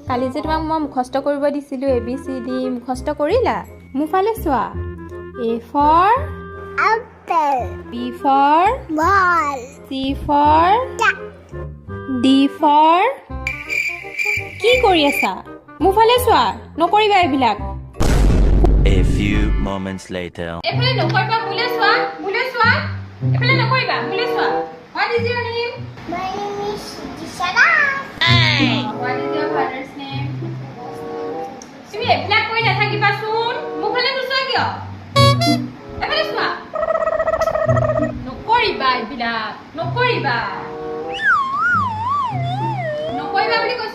কালি যে তোমাক মই মুখস্থ কৰিব দিছিলোঁ ABCD মুখস্থ কৰিলা মোৰ ফালে চোৱা A for apple, B for ball, C for duck, D for কি কৰি আছা মোৰ ফালে চোৱা নকৰিবা এইবিলাক A few moments later. এফালে নকৰিবা বুলে চোৱা এফালে নকৰিবা বুলে চোৱা What is your name? my name is Dishana. What is your father's name? তুমি এইবিলাক কৈ নাথাকিবাচোন মোৰ ফালে নোচোৱা কিয় এফালে চোৱা নকৰিবা এইবিলাক নকৰিবা বুলি কৈছো